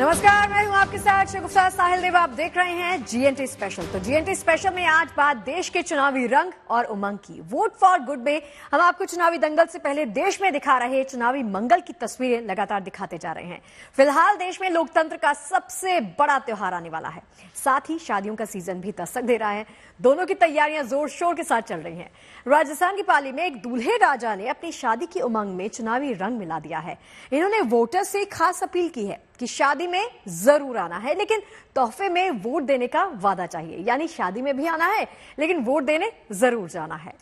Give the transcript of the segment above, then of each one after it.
नमस्कार, मैं हूं आपके साथ शगुफ्ता साहिल देव। आप देख रहे हैं जीएनटी स्पेशल। तो जीएनटी स्पेशल में आज बात देश के चुनावी रंग और उमंग की। वोट फॉर गुड में हम आपको चुनावी दंगल से पहले देश में दिखा रहे चुनावी मंगल की तस्वीरें लगातार दिखाते जा रहे हैं। फिलहाल देश में लोकतंत्र का सबसे बड़ा त्योहार आने वाला है, साथ ही शादियों का सीजन भी दस्तक दे रहा है। दोनों की तैयारियां जोर शोर के साथ चल रही हैं। राजस्थान की पाली में एक दूल्हे राजा ने अपनी शादी की उमंग में चुनावी रंग मिला दिया है। इन्होंने वोटर से खास अपील की है कि शादी में जरूर आना है, लेकिन तोहफे में वोट देने का वादा चाहिए। यानी शादी में भी आना है, लेकिन वोट देने जरूर जाना है।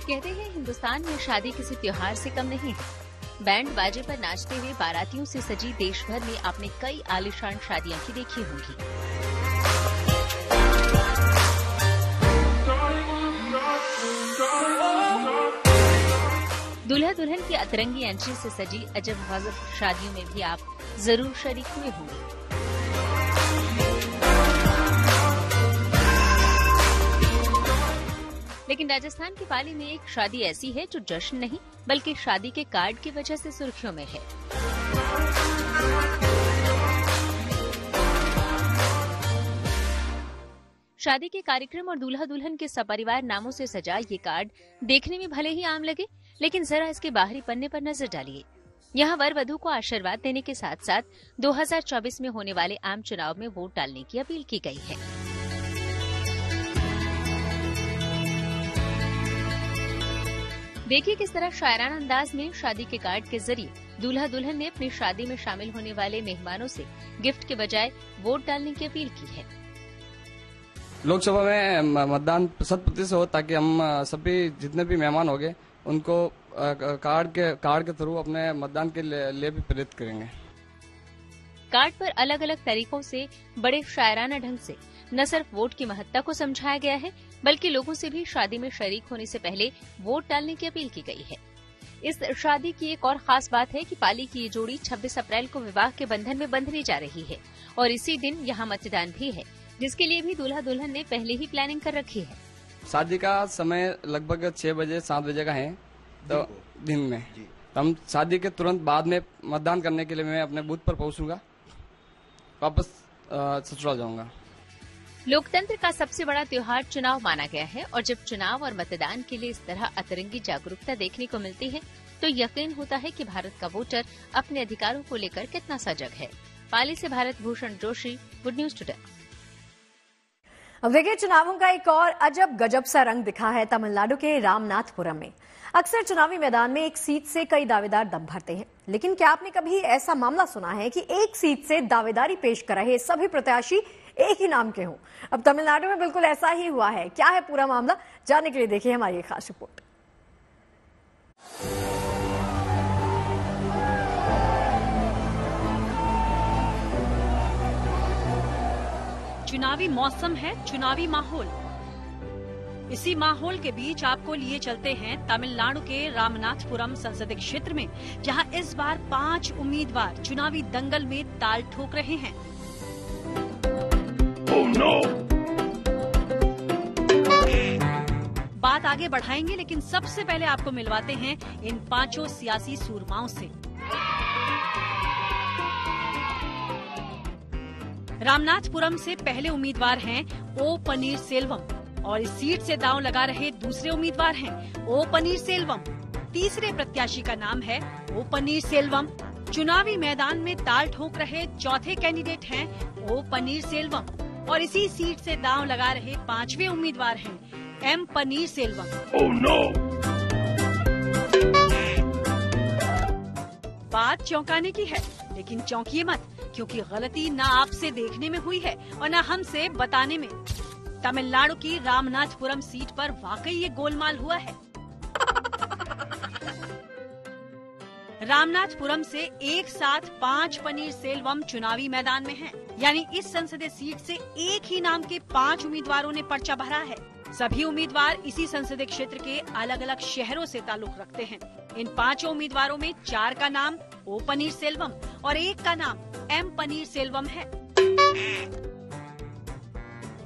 कहते हैं हिंदुस्तान में शादी किसी त्योहार से कम नहीं है। बैंड बाजे पर नाचते हुए बारातियों से सजी देश भर में आपने कई आलीशान शादियां की देखी होंगी। दूल्हा दुल्हन की अतरंगी एंट्री से सजी अजब गजब शादियों में भी आप जरूर शरीक हुए होंगे। लेकिन राजस्थान की पाली में एक शादी ऐसी है जो जश्न नहीं बल्कि शादी के कार्ड की वजह से सुर्खियों में है। शादी के कार्यक्रम और दूल्हा दुल्हन के सपरिवार नामों से सजा ये कार्ड देखने में भले ही आम लगे, लेकिन जरा इसके बाहरी पन्ने पर नजर डालिए। यहाँ वर वधू को आशीर्वाद देने के साथ साथ 2024 में होने वाले आम चुनाव में वोट डालने की अपील की गई है। देखिए किस तरह शायराना अंदाज में शादी के कार्ड के जरिए दूल्हा दुल्हन ने अपनी शादी में शामिल होने वाले मेहमानों से गिफ्ट के बजाय वोट डालने की अपील की है। लोकसभा में मतदान 100% हो ताकि हम सभी जितने भी मेहमान होंगे उनको कार्ड के थ्रू अपने मतदान के लिए भी प्रेरित करेंगे। कार्ड पर अलग अलग तरीकों से बड़े शायराना ढंग से न सिर्फ वोट की महत्ता को समझाया गया है, बल्कि लोगों से भी शादी में शरीक होने से पहले वोट डालने की अपील की गई है। इस शादी की एक और खास बात है कि पाली की ये जोड़ी 26 अप्रैल को विवाह के बंधन में बंधने जा रही है और इसी दिन यहाँ मतदान भी है, जिसके लिए भी दूल्हा दुल्हन ने पहले ही प्लानिंग कर रखी है। शादी का समय लगभग 6 बजे 7 बजे का है, तो दिन में हम शादी के तुरंत बाद में मतदान करने के लिए मैं अपने बूथ पर पहुंचूंगा, वापस ससुराल जाऊंगा। लोकतंत्र का सबसे बड़ा त्योहार चुनाव माना गया है और जब चुनाव और मतदान के लिए इस तरह अतरंगी जागरूकता देखने को मिलती है तो यकीन होता है कि भारत का वोटर अपने अधिकारों को लेकर कितना सजग है। पाली से Bharat Bhushan Joshi, good news today. अब देखिए, चुनावों का एक और अजब गजब सा रंग दिखा है तमिलनाडु के रामनाथपुरम में। अक्सर चुनावी मैदान में एक सीट से कई दावेदार दम भरते हैं, लेकिन क्या आपने कभी ऐसा मामला सुना है कि एक सीट से दावेदारी पेश कर रहे सभी प्रत्याशी एक ही नाम के हों? अब तमिलनाडु में बिल्कुल ऐसा ही हुआ है। क्या है पूरा मामला, जानने के लिए देखिए हमारी खास रिपोर्ट। चुनावी मौसम है, चुनावी माहौल। इसी माहौल के बीच आपको लिए चलते हैं तमिलनाडु के रामनाथपुरम संसदीय क्षेत्र में, जहां इस बार 5 उम्मीदवार चुनावी दंगल में ताल ठोक रहे हैं। Oh, no! बात आगे बढ़ाएंगे, लेकिन सबसे पहले आपको मिलवाते हैं इन 5 सियासी सूरमाओं से। रामनाथपुरम से पहले उम्मीदवार हैं ओ पनीर सेल्वम और इस सीट से दांव लगा रहे दूसरे उम्मीदवार हैं ओ पनीर सेल्वम। तीसरे प्रत्याशी का नाम है ओ पनीर सेल्वम। चुनावी मैदान में ताल ठोक रहे चौथे कैंडिडेट हैं ओ पनीर सेल्वम और इसी सीट से दांव लगा रहे 5वें उम्मीदवार हैं M Panneerselvam. Oh, no! बात चौंकाने की है, लेकिन चौंकिए मत, क्योंकि गलती न आपसे देखने में हुई है और न हमसे बताने में। तमिलनाडु की रामनाथपुरम सीट पर वाकई ये गोलमाल हुआ है। रामनाथपुरम से एक साथ 5 पनीर सेल्वम चुनावी मैदान में हैं। यानी इस संसदीय सीट से एक ही नाम के 5 उम्मीदवारों ने पर्चा भरा है। सभी उम्मीदवार इसी संसदीय क्षेत्र के अलग अलग शहरों से ताल्लुक रखते हैं। इन 5 उम्मीदवारों में 4 का नाम ओ पनीर सेल्वम और 1 का नाम एम पनीर सेल्वम है।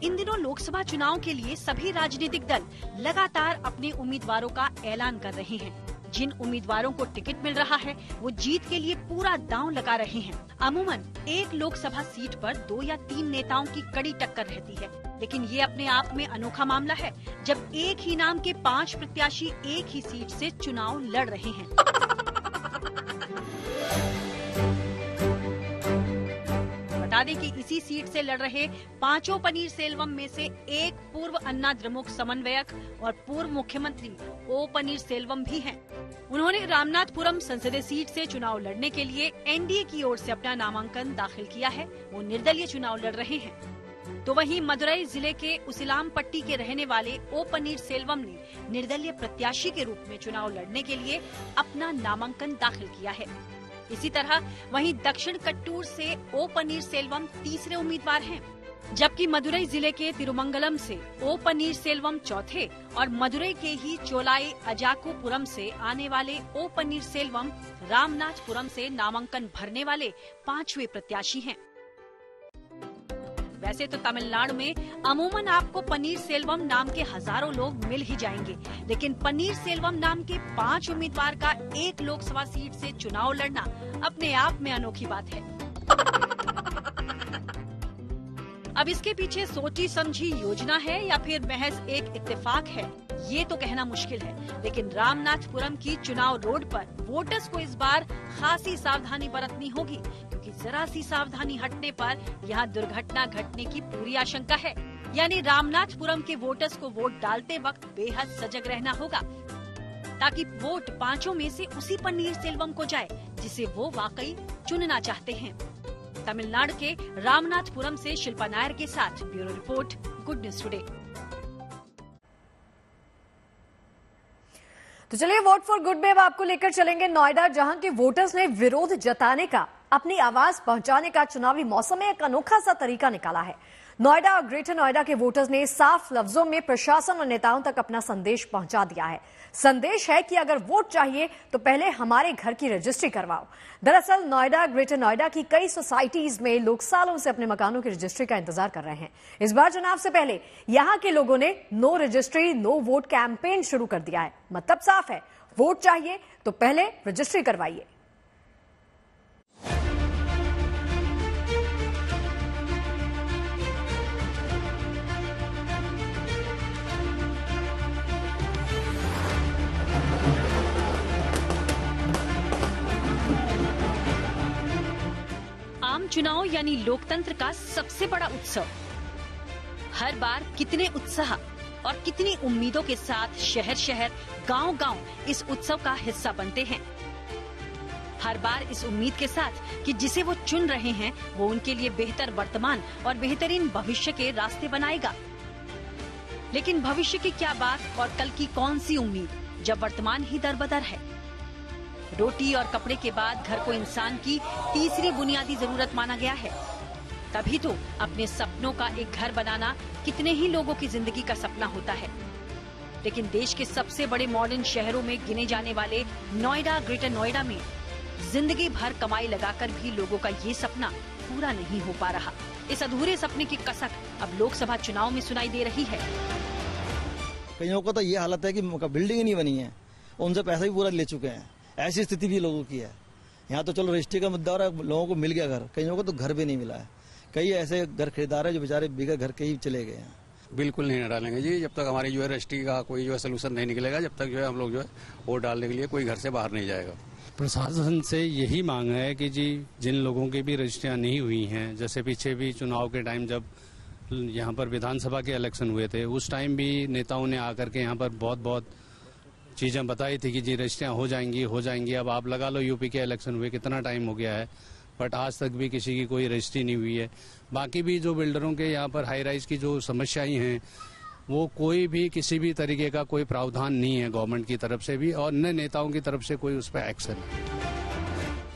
इन दिनों लोकसभा चुनाव के लिए सभी राजनीतिक दल लगातार अपने उम्मीदवारों का ऐलान कर रहे हैं। जिन उम्मीदवारों को टिकट मिल रहा है वो जीत के लिए पूरा दांव लगा रहे हैं। अमूमन एक लोकसभा सीट पर 2 या 3 नेताओं की कड़ी टक्कर रहती है, लेकिन ये अपने आप में अनोखा मामला है जब एक ही नाम के 5 प्रत्याशी एक ही सीट से चुनाव लड़ रहे हैं। बता दें कि इसी सीट से लड़ रहे 5 पनीरसेल्वम में से एक पूर्व अन्ना द्रमुक समन्वयक और पूर्व मुख्यमंत्री ओ पनीरसेल्वम भी हैं। उन्होंने रामनाथपुरम संसदीय सीट से चुनाव लड़ने के लिए एनडीए की ओर से अपना नामांकन दाखिल किया है। वो निर्दलीय चुनाव लड़ रहे हैं। तो वहीं मदुरई जिले के उसिलामपट्टी के रहने वाले ओ पनीरसेल्वम ने निर्दलीय प्रत्याशी के रूप में चुनाव लड़ने के लिए अपना नामांकन दाखिल किया है। इसी तरह वहीं दक्षिण कट्टूर से ओ पनीरसेल्वम तीसरे उम्मीदवार हैं, जबकि मदुरई जिले के तिरुमंगलम से ओ पनीरसेल्वम चौथे और मदुरई के ही चोलाई अजाकुपुरम से आने वाले ओ पनीरसेल्वम रामनाथपुरम से नामांकन भरने वाले 5वें प्रत्याशी हैं। वैसे तो तमिलनाडु में अमूमन आपको पनीरसेल्वम नाम के हजारों लोग मिल ही जाएंगे, लेकिन पनीरसेल्वम नाम के 5 उम्मीदवार का एक लोकसभा सीट से चुनाव लड़ना अपने आप में अनोखी बात है। अब इसके पीछे सोची समझी योजना है या फिर महज एक इत्तेफाक है, ये तो कहना मुश्किल है। लेकिन रामनाथपुरम की चुनाव रोड पर वोटर्स को इस बार खासी सावधानी बरतनी होगी, क्योंकि जरा सी सावधानी हटने पर यहाँ दुर्घटना घटने की पूरी आशंका है। यानी रामनाथपुरम के वोटर्स को वोट डालते वक्त बेहद सजग रहना होगा, ताकि वोट 5 में से उसी पनीरसेल्वम को जाए जिसे वो वाकई चुनना चाहते हैं। तमिलनाडु के रामनाथपुरम से शिल्पा नायर के साथ bureau report, good news today. तो चलिए वोट फॉर गुड में अब आपको लेकर चलेंगे नोएडा, जहां के वोटर्स ने विरोध जताने का, अपनी आवाज पहुंचाने का चुनावी मौसम में एक अनोखा सा तरीका निकाला है। नोएडा और ग्रेटर नोएडा के वोटर्स ने साफ लफ्जों में प्रशासन और नेताओं तक अपना संदेश पहुंचा दिया है। संदेश है कि अगर वोट चाहिए तो पहले हमारे घर की रजिस्ट्री करवाओ। दरअसल नोएडा, ग्रेटर नोएडा की कई सोसाइटीज में लोग सालों से अपने मकानों की रजिस्ट्री का इंतजार कर रहे हैं। इस बार चुनाव से पहले यहां के लोगों ने no registry no vote campaign शुरू कर दिया है। मतलब साफ है, वोट चाहिए तो पहले रजिस्ट्री करवाइए। आम चुनाव यानी लोकतंत्र का सबसे बड़ा उत्सव। हर बार कितने उत्साह और कितनी उम्मीदों के साथ शहर शहर, गांव गांव इस उत्सव का हिस्सा बनते हैं। हर बार इस उम्मीद के साथ कि जिसे वो चुन रहे हैं वो उनके लिए बेहतर वर्तमान और बेहतरीन भविष्य के रास्ते बनाएगा। लेकिन भविष्य की क्या बात और कल की कौन सी उम्मीद जब वर्तमान ही दरबदर है। रोटी और कपड़े के बाद घर को इंसान की तीसरी बुनियादी जरूरत माना गया है। तभी तो अपने सपनों का एक घर बनाना कितने ही लोगों की जिंदगी का सपना होता है। लेकिन देश के सबसे बड़े मॉडर्न शहरों में गिने जाने वाले नोएडा, ग्रेटर नोएडा में जिंदगी भर कमाई लगाकर भी लोगों का ये सपना पूरा नहीं हो पा रहा। इस अधूरे सपने की कसक अब लोकसभा चुनाव में सुनाई दे रही है। कईयों को तो ये हालत है कि बिल्डिंग ही नहीं बनी है, उनसे पैसा भी पूरा ले चुके हैं। ऐसी स्थिति भी लोगों की है। यहाँ तो चलो रजिस्ट्री का मुद्दा और लोगों को मिल गया घर, कईयों को तो घर भी नहीं मिला है। कई ऐसे घर खरीदार है जो बेचारे बिगड़ घर के ही चले गए हैं। बिल्कुल नहीं डालेंगे जी, जब तक हमारी जो है रजिस्ट्री का कोई जो है सोल्यूशन नहीं निकलेगा, जब तक जो है हम लोग जो है वोट डालने के लिए कोई घर से बाहर नहीं जाएगा। प्रशासन से यही मांग है कि जी जिन लोगों की भी रजिस्ट्रियां नहीं हुई हैं, जैसे पीछे भी चुनाव के टाइम जब यहाँ पर विधानसभा के इलेक्शन हुए थे, उस टाइम भी नेताओं ने आकर के यहाँ पर बहुत चीजें बताई थी कि जी रजिस्ट्रियां हो जाएंगी। अब आप लगा लो यूपी के इलेक्शन हुए कितना टाइम हो गया है, बट आज तक भी किसी की कोई रजिस्ट्री नहीं हुई है। बाकी भी जो बिल्डरों के यहाँ पर हाई राइज की जो समस्याएं हैं, वो कोई भी किसी भी तरीके का कोई प्रावधान नहीं है गवर्नमेंट की तरफ से भी, और न नेताओं की तरफ से कोई उस पर एक्शन।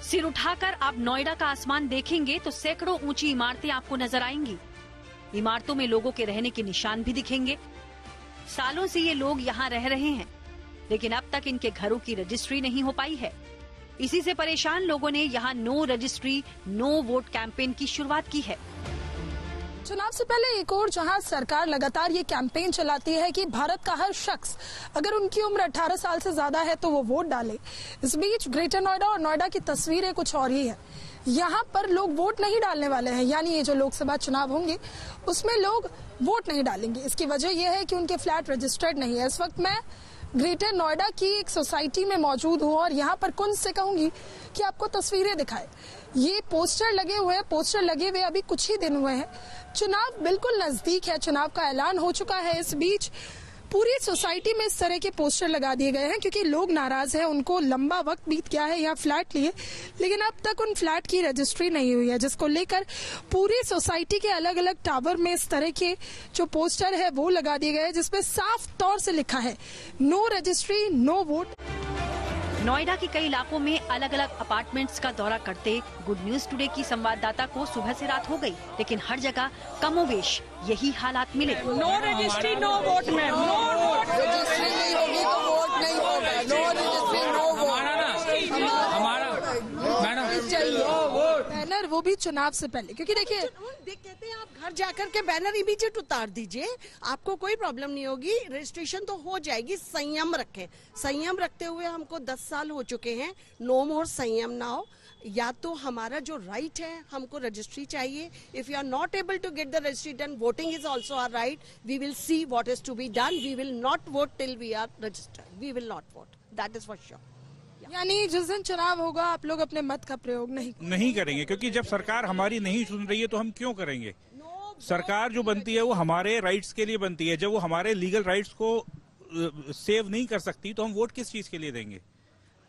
सिर उठाकर आप नोएडा का आसमान देखेंगे तो सैकड़ों ऊंची इमारतें आपको नजर आएंगी। इमारतों में लोगों के रहने के निशान भी दिखेंगे। सालों से ये लोग यहाँ रह रहे हैं, लेकिन अब तक इनके घरों की रजिस्ट्री नहीं हो पाई है। इसी से परेशान लोगों ने यहाँ no registry no vote campaign की शुरुआत की है। चुनाव से पहले एक और जहां सरकार लगातार ये कैंपेन चलाती है कि भारत का हर शख्स अगर उनकी उम्र 18 साल से ज्यादा है तो वो वोट डाले। इस बीच ग्रेटर नोएडा और नोएडा की तस्वीरें कुछ और ही है। यहाँ पर लोग वोट नहीं डालने वाले हैं, यानी ये जो लोकसभा चुनाव होंगे उसमें लोग वोट नहीं डालेंगे। इसकी वजह यह है कि उनके फ्लैट रजिस्टर्ड नहीं है। इस वक्त मैं ग्रेटर नोएडा की एक सोसाइटी में मौजूद हूँ और यहाँ पर कुंज से कहूंगी कि आपको तस्वीरें दिखाए। ये पोस्टर लगे हुए हैं, पोस्टर लगे हुए अभी कुछ ही दिन हुए हैं। चुनाव बिल्कुल नजदीक है, चुनाव का ऐलान हो चुका है। इस बीच पूरी सोसाइटी में इस तरह के पोस्टर लगा दिए गए हैं क्योंकि लोग नाराज हैं, उनको लंबा वक्त बीत गया है यहाँ फ्लैट लिए, लेकिन अब तक उन फ्लैट की रजिस्ट्री नहीं हुई है, जिसको लेकर पूरी सोसाइटी के अलग अलग टावर में इस तरह के जो पोस्टर है वो लगा दिए गए हैं, जिसपे साफ तौर से लिखा है no registry no vote. Noida के कई इलाकों में अलग अलग अपार्टमेंट्स का दौरा करते गुड न्यूज टुडे की संवाददाता को सुबह से रात हो गई, लेकिन हर जगह कमोवेश यही हालात मिले। नो रजिस्ट्री नो वोट में, रजिस्ट्री नहीं होगी तो वोट नहीं होगा। नो रजिस्ट्री नो वोट, हमारा बैनर वो भी चुनाव से पहले, क्योंकि देखिए कहते हैं आप घर जाकर के बैनर इमीडिएट उतार दीजिए, आपको कोई प्रॉब्लम नहीं होगी, रजिस्ट्रेशन तो हो जाएगी। संयम रखें, संयम रखते हुए हमको 10 साल हो चुके हैं। नो मोर संयम नाउ। या तो हमारा जो राइट है हमको रजिस्ट्री चाहिए। If you are not able to get the registry done, voting is also our right. We will see what is to be done. We will not vote till we are registered. We will not vote, that is for sure. यानी जिस दिन चुनाव होगा आप लोग अपने मत का प्रयोग नहीं करेंगे, क्योंकि जब सरकार हमारी नहीं सुन रही है तो हम क्यों करेंगे। सरकार जो बनती है वो हमारे राइट्स के लिए बनती है। जब वो हमारे लीगल राइट्स को सेव नहीं कर सकती तो हम वोट किस चीज के लिए देंगे।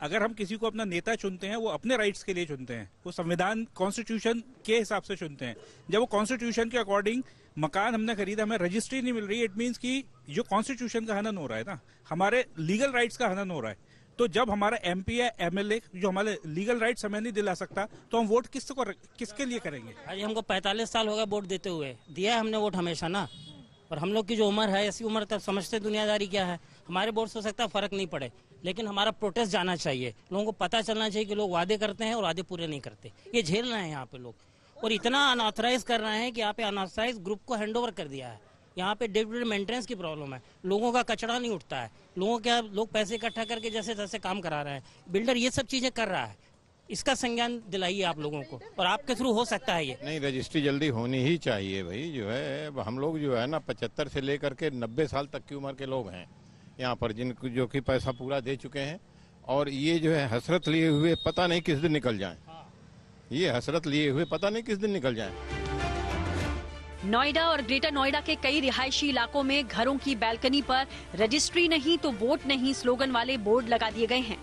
अगर हम किसी को अपना नेता चुनते हैं वो अपने राइट्स के लिए चुनते हैं, वो संविधान कॉन्स्टिट्यूशन के हिसाब से चुनते हैं। जब वो कॉन्स्टिट्यूशन के अकॉर्डिंग मकान हमने खरीदा, हमें रजिस्ट्री नहीं मिल रही, इट मीन्स कि जो कॉन्स्टिट्यूशन का हनन हो रहा है ना, हमारे लीगल राइट्स का हनन हो रहा है। तो जब हमारा एमपी या एमएलए जो हमारे लीगल राइट्स हमें नहीं दिला सकता तो हम वोट किसके लिए करेंगे। आज हमको 45 साल हो गए वोट देते हुए, दिया है हमने वोट हमेशा ना। और हम लोग की जो उम्र है, ऐसी उम्र तक समझते दुनियादारी क्या है। हमारे वोट से हो सकता है फर्क नहीं पड़े, लेकिन हमारा प्रोटेस्ट जाना चाहिए। लोगों को पता चलना चाहिए कि लोग वादे करते हैं और वादे पूरे नहीं करते। ये झेल रहे हैं यहाँ पे लोग, और इतना अनऑथराइज कर रहे हैं कि यहाँ पे अनऑथराइज ग्रुप को हैंडओवर कर दिया है। यहाँ पे डे टू डे मेंटेनेंस की प्रॉब्लम है, लोगों का कचरा नहीं उठता है, लोग पैसे इकट्ठा करके जैसे तैसे काम करा रहे हैं। बिल्डर ये सब चीजें कर रहा है, इसका संज्ञान दिलाइए आप लोगों को, और आपके थ्रू हो सकता है ये। नहीं, रजिस्ट्री जल्दी होनी ही चाहिए भाई। जो है हम लोग जो है ना 75 से लेकर के 90 साल तक की उम्र के लोग हैं यहाँ पर, जिनको जो कि पैसा पूरा दे चुके हैं, और ये जो है हसरत लिए हुए पता नहीं किस दिन निकल जाए। ये हसरत लिए हुए पता नहीं किस दिन निकल जाए। नोएडा और ग्रेटर नोएडा के कई रिहायशी इलाकों में घरों की बैल्कनी पर रजिस्ट्री नहीं तो वोट नहीं स्लोगन वाले बोर्ड लगा दिए गए हैं।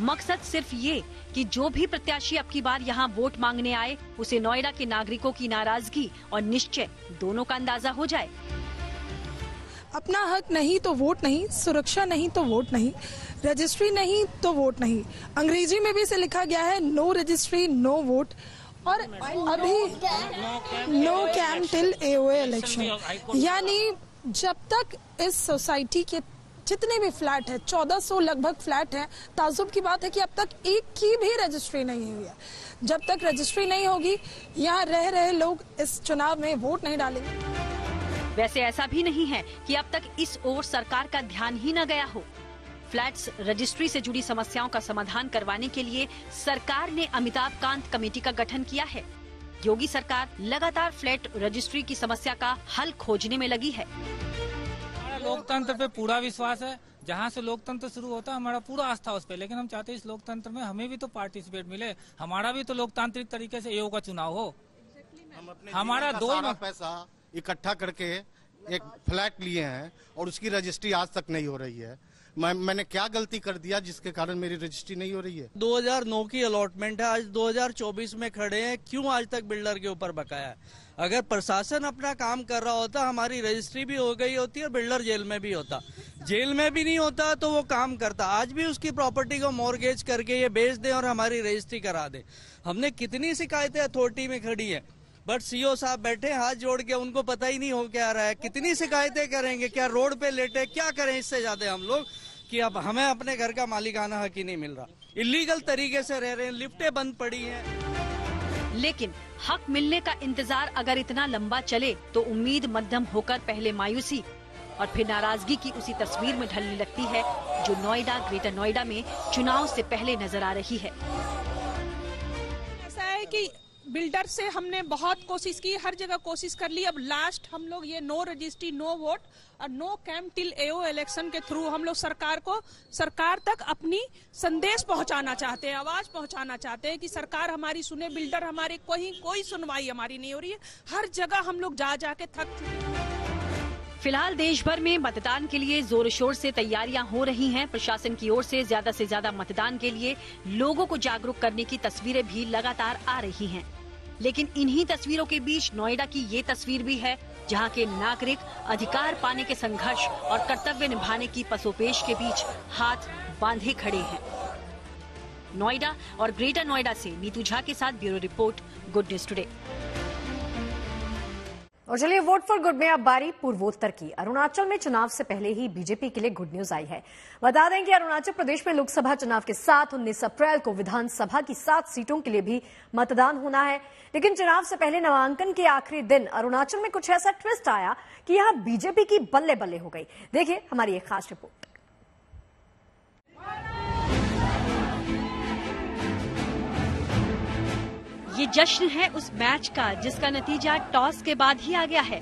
मकसद सिर्फ ये कि जो भी प्रत्याशी अब की बार यहाँ वोट मांगने आए, उसे नोएडा के नागरिकों की नाराजगी और निश्चय दोनों का अंदाजा हो जाए। अपना हक नहीं तो वोट नहीं, सुरक्षा नहीं तो वोट नहीं, रजिस्ट्री नहीं तो वोट नहीं। अंग्रेजी में भी इसे लिखा गया है नो रजिस्ट्री नो वोट। और अभी no cam till AOA election, यानी जब तक इस सोसाइटी के जितने भी फ्लैट है, 1400 लगभग फ्लैट है, ताजुब की बात है कि अब तक एक की भी रजिस्ट्री नहीं हुई है। जब तक रजिस्ट्री नहीं होगी, यहाँ रह रहे लोग इस चुनाव में वोट नहीं डालेंगे। वैसे ऐसा भी नहीं है कि अब तक इस ओर सरकार का ध्यान ही न गया हो। फ्लैट्स रजिस्ट्री से जुड़ी समस्याओं का समाधान करवाने के लिए सरकार ने अमिताभ कांत कमेटी का गठन किया है। योगी सरकार लगातार फ्लैट रजिस्ट्री की समस्या का हल खोजने में लगी है। हमारा लोकतंत्र पे पूरा विश्वास है। जहाँ से लोकतंत्र शुरू होता है हमारा पूरा आस्था उस पे, लेकिन हम चाहते हैं इस लोकतंत्र में हमें भी तो पार्टिसिपेट मिले, हमारा भी तो लोकतांत्रिक तरीके से ईओ का चुनाव हो। हमारा सारा पैसा इकट्ठा करके एक फ्लैट लिए हैं और उसकी रजिस्ट्री आज तक नहीं हो रही है। मैंने क्या गलती कर दिया जिसके कारण मेरी रजिस्ट्री नहीं हो रही है। 2009 की अलॉटमेंट है, आज 2024 में खड़े हैं, क्यों आज तक बिल्डर के ऊपर बकाया है? अगर प्रशासन अपना काम कर रहा होता, हमारी रजिस्ट्री भी हो गई होती और बिल्डर जेल में भी होता। जेल में भी नहीं होता तो वो काम करता। आज भी उसकी प्रॉपर्टी को मॉर्गेज करके ये बेच दे और हमारी रजिस्ट्री करा दे। हमने कितनी शिकायतें अथॉरिटी में खड़ी है, बट सीओ साहब बैठे हाथ जोड़ के, उनको पता ही नहीं हो क्या रहा है। कितनी शिकायतें करेंगे, क्या रोड पे लेटे, क्या करें इससे ज्यादा हम लोग कि अब हमें अपने घर का मालिकाना हक ही नहीं मिल रहा। इलीगल तरीके से रह रहे हैं, लिफ्टें बंद पड़ी हैं। लेकिन हक मिलने का इंतजार अगर इतना लंबा चले तो उम्मीद मध्यम होकर पहले मायूसी और फिर नाराजगी की उसी तस्वीर में ढलने लगती है जो नोएडा, ग्रेटर नोएडा में चुनाव से पहले नजर आ रही है। ऐसा है कि बिल्डर से हमने बहुत कोशिश की, हर जगह कोशिश कर ली। अब लास्ट हम लोग ये नो रजिस्ट्री, नो वोट और नो कैंप टिल एओ इलेक्शन के थ्रू हम लोग सरकार तक अपनी संदेश पहुंचाना चाहते हैं, आवाज पहुंचाना चाहते हैं कि सरकार हमारी सुने। बिल्डर हमारे कोई सुनवाई हमारी नहीं हो रही है, हर जगह हम लोग जा के थक चुके हैं। फिलहाल देश भर में मतदान के लिए जोर शोर से तैयारियां हो रही हैं। प्रशासन की ओर से ज्यादा मतदान के लिए लोगों को जागरूक करने की तस्वीरें भी लगातार आ रही हैं। लेकिन इन्हीं तस्वीरों के बीच नोएडा की ये तस्वीर भी है, जहां के नागरिक अधिकार पाने के संघर्ष और कर्तव्य निभाने की पसोपेश के बीच हाथ बांधे खड़े हैं। नोएडा और ग्रेटर नोएडा से नीतू झा के साथ bureau report, good news today. और चलिए वोट फॉर गुड में अब बारी पूर्वोत्तर की। अरुणाचल में चुनाव से पहले ही बीजेपी के लिए गुड न्यूज आई है। बता दें कि अरुणाचल प्रदेश में लोकसभा चुनाव के साथ 19 अप्रैल को विधानसभा की 7 सीटों के लिए भी मतदान होना है। लेकिन चुनाव से पहले नामांकन के आखिरी दिन अरुणाचल में कुछ ऐसा ट्विस्ट आया कि यहां बीजेपी की बल्ले बल्ले हो गई। देखिए हमारी एक खास रिपोर्ट। ये जश्न है उस मैच का जिसका नतीजा टॉस के बाद ही आ गया है।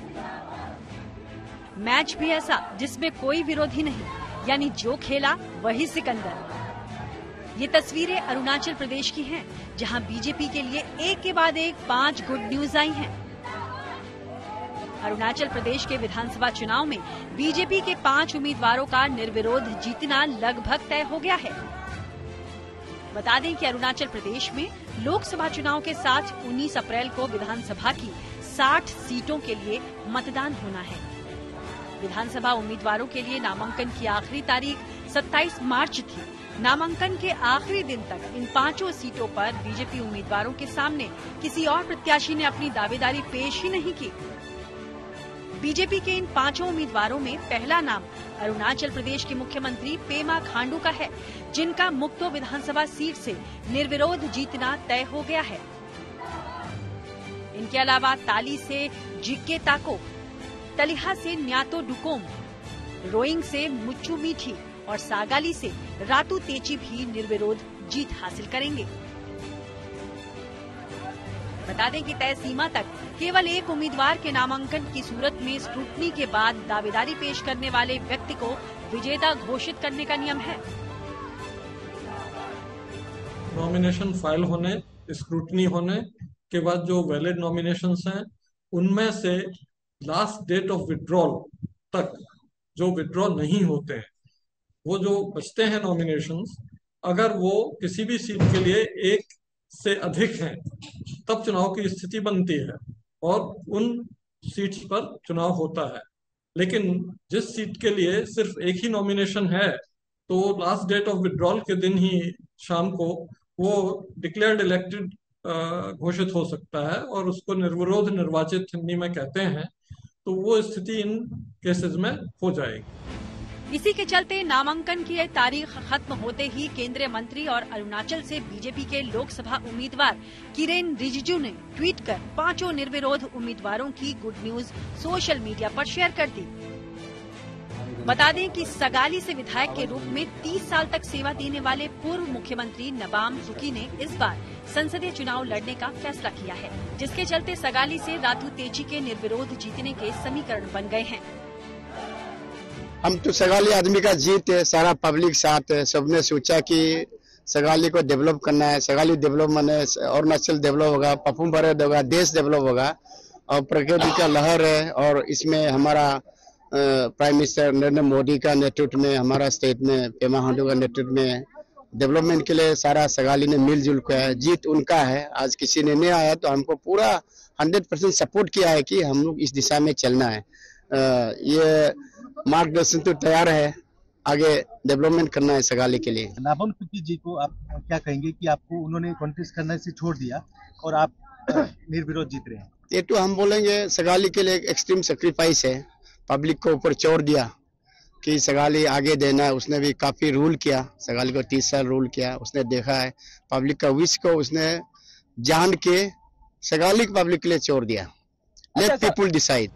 मैच भी ऐसा जिसमें कोई विरोधी नहीं, यानी जो खेला वही सिकंदर। ये तस्वीरें अरुणाचल प्रदेश की हैं, जहां बीजेपी के लिए एक के बाद एक 5 गुड न्यूज आई हैं। अरुणाचल प्रदेश के विधानसभा चुनाव में बीजेपी के 5 उम्मीदवारों का निर्विरोध जीतना लगभग तय हो गया है। बता दें कि अरुणाचल प्रदेश में लोकसभा चुनाव के साथ 19 अप्रैल को विधानसभा की 60 सीटों के लिए मतदान होना है। विधानसभा उम्मीदवारों के लिए नामांकन की आखिरी तारीख 27 मार्च थी। नामांकन के आखिरी दिन तक इन 5 सीटों पर बीजेपी उम्मीदवारों के सामने किसी और प्रत्याशी ने अपनी दावेदारी पेश ही नहीं की। बीजेपी के इन 5 उम्मीदवारों में पहला नाम अरुणाचल प्रदेश के मुख्यमंत्री पेमा खांडू का है, जिनका मुक्तो विधानसभा सीट से निर्विरोध जीतना तय हो गया है। इनके अलावा ताली से जिक्के ताको, तलिहा से न्यातो डुकोम, रोइंग से मुच्चू मीठी और सागाली से रातू तेची भी निर्विरोध जीत हासिल करेंगे। बता दें कि तय सीमा तक केवल एक उम्मीदवार के नामांकन की सूरत में स्क्रूटनी के बाद दावेदारी पेश करने वाले व्यक्ति को विजेता घोषित करने का नियम है। नॉमिनेशन फाइल होने, स्क्रूटनी होने के बाद जो वैलिड नॉमिनेशंस हैं, उनमें से लास्ट डेट ऑफ विड्रॉल तक जो विड्रॉ नहीं होते हैं, वो जो बचते हैं नॉमिनेशंस, अगर वो किसी भी सीट के लिए एक से अधिक हैं, तब चुनाव की स्थिति बनती है और उन सीट्स पर चुनाव होता है। लेकिन जिस सीट के लिए सिर्फ एक ही नॉमिनेशन है, तो लास्ट डेट ऑफ विड्रॉल के दिन ही शाम को वो डिक्लेयर्ड इलेक्टेड घोषित हो सकता है और उसको निर्विरोध निर्वाचित हिंदी में कहते हैं। तो वो स्थिति इन केसेस में हो जाएगी। इसी के चलते नामांकन की तारीख खत्म होते ही केंद्रीय मंत्री और अरुणाचल से बीजेपी के लोकसभा उम्मीदवार किरेन रिजिजू ने ट्वीट कर 5 निर्विरोध उम्मीदवारों की गुड न्यूज सोशल मीडिया पर शेयर कर दी। बता दें कि सगाली से विधायक के रूप में 30 साल तक सेवा देने वाले पूर्व मुख्यमंत्री नबाम तुकी ने इस बार संसदीय चुनाव लड़ने का फैसला किया है, जिसके चलते सगाली से रातू तेची के निर्विरोध जीतने के समीकरण बन गए हैं। हम तो सगाली आदमी का जीत है, सारा पब्लिक साथ है। सबने सोचा कि सगाली को डेवलप करना है, सगाली डेवलप माने अरुणाचल डेवलप होगा, पपुम भरत होगा, देश डेवलप होगा और प्रकृति का लहर है। और इसमें हमारा प्राइम मिनिस्टर नरेंद्र मोदी का नेतृत्व में, हमारा स्टेट में पेमा खांडू का नेतृत्व में डेवलपमेंट के लिए सारा सगाली ने मिलजुल कर है। जीत उनका है। आज किसी ने नहीं आया तो हमको पूरा 100% सपोर्ट किया है कि हम लोग इस दिशा में चलना है। ये मार्गदर्शन तो तैयार है, आगे डेवलपमेंट करना है सगाली के लिए। नाबम तुकी जी को आप क्या कहेंगे कि आपको उन्होंने कॉन्टेस्ट करने से छोड़ दिया और आप निर्विरोध जीत रहे हैं? ये तो हम बोलेंगे सगाली के लिए एक एक्सट्रीम सेक्रीफाइस है। पब्लिक को ऊपर छोड़ दिया कि सगाली आगे देना है। उसने भी काफी रूल किया, सगाली को 30 साल रूल किया। उसने देखा है पब्लिक का विश को, उसने जान के सगाली पब्लिक के लिए छोड़ दिया। Let people decide.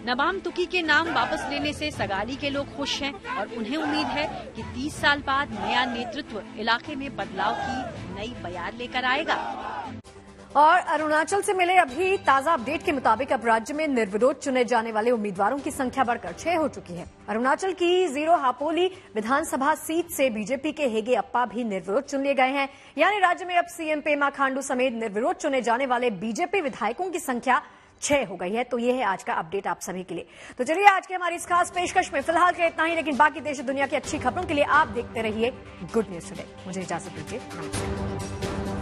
Nabam Tuki के नाम वापस लेने से सगाली के लोग खुश हैं और उन्हें उम्मीद है कि 30 साल बाद नया नेतृत्व इलाके में बदलाव की नई बयार लेकर आएगा। और अरुणाचल से मिले अभी ताजा अपडेट के मुताबिक अब राज्य में निर्विरोध चुने जाने वाले उम्मीदवारों की संख्या बढ़कर 6 हो चुकी है। अरुणाचल की 0 हापोली विधानसभा सीट से बीजेपी के हेगे अप्पा भी निर्विरोध चुन लिए गए हैं। यानी राज्य में अब सीएम पेमा खांडू समेत निर्विरोध चुने जाने वाले बीजेपी विधायकों की संख्या 6 हो गई है। तो ये है आज का अपडेट आप सभी के लिए। तो चलिए आज की हमारी इस खास पेशकश में फिलहाल के इतना ही, लेकिन बाकी देश दुनिया की अच्छी खबरों के लिए आप देखते रहिए गुड न्यूज टुडे। मुझे इजाजत दीजिए, नमस्कार।